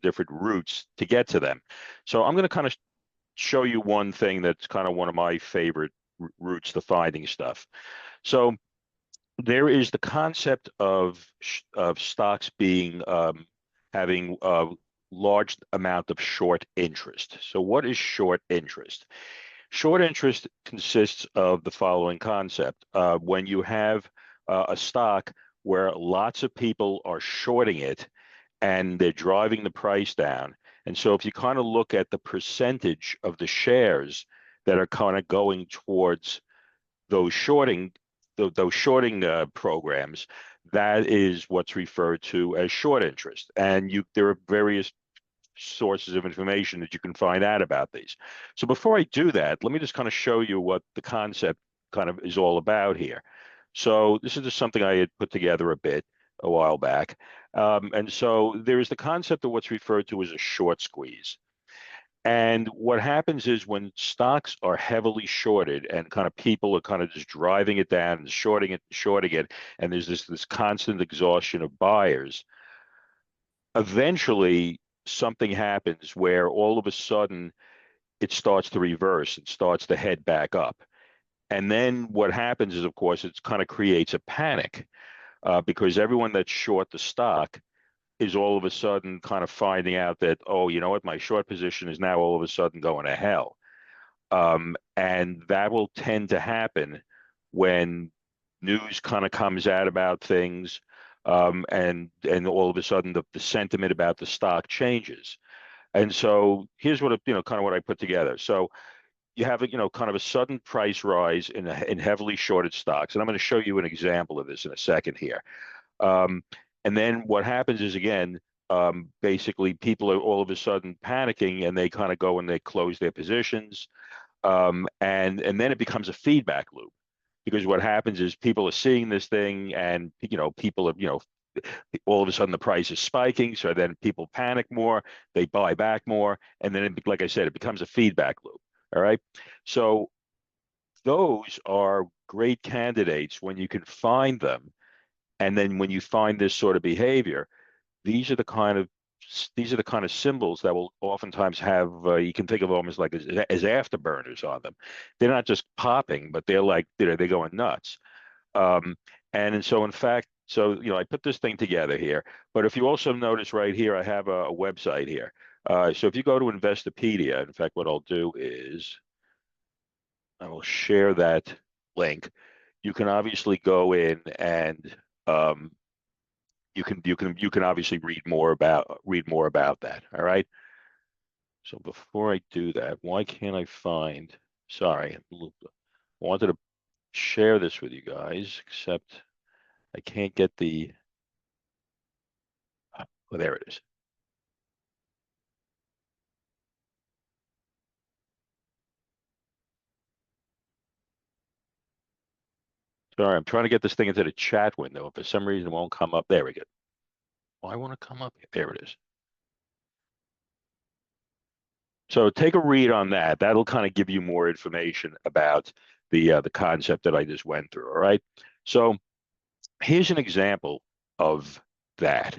different routes to get to them. So I'm going to kind of show you one thing that's kind of one of my favorite routes to finding stuff. So there is the concept of stocks being having a large amount of short interest. So what is short interest? Short interest consists of the following concept. When you have a stock where lots of people are shorting it and they're driving the price down. And so if you kind of look at the percentage of the shares that are kind of going towards those shorting programs, that is what's referred to as short interest. And there are various sources of information that you can find out about these. So before I do that, let me just kind of show you what the concept kind of is all about here. So this is just something I had put together a while back. And so there is the concept of what's referred to as a short squeeze. And what happens is when stocks are heavily shorted and kind of people are kind of just driving it down and shorting it, and there's this constant exhaustion of buyers, eventually something happens where all of a sudden it starts to reverse, it starts to head back up. And then what happens is, of course, it kind of creates a panic because everyone that's short the stock is all of a sudden kind of finding out that, oh, you know what, my short position is now all of a sudden going to hell. And that will tend to happen when news kind of comes out about things, and all of a sudden the sentiment about the stock changes. And so here's what kind of what I put together. So you have kind of a sudden price rise in heavily shorted stocks, and I'm going to show you an example of this in a second here. And then what happens is, again, basically people are all of a sudden panicking and they kind of go and they close their positions. And then it becomes a feedback loop, because what happens is people are seeing this thing and, people are, all of a sudden the price is spiking. So then people panic more, they buy back more. And then, like I said, it becomes a feedback loop. All right. So those are great candidates when you can find them. And then when you find this sort of behavior, these are the kind of symbols that will oftentimes have, you can think of almost like as afterburners on them. They're not just popping, but they're like, they're going nuts. And so in fact, so I put this thing together here. But if you also notice right here, I have a website here. So if you go to Investopedia, in fact, what I'll do is I will share that link. You can obviously go in and you can obviously read more about that. All right. So before I do that, why can't I find? Sorry, I wanted to share this with you guys, except I can't get the. Oh, there it is. Sorry, I'm trying to get this thing into the chat window. For some reason, it won't come up. There we go. Why won't it come up? There it is. So take a read on that. That'll kind of give you more information about the concept that I just went through. All right. So here's an example of that.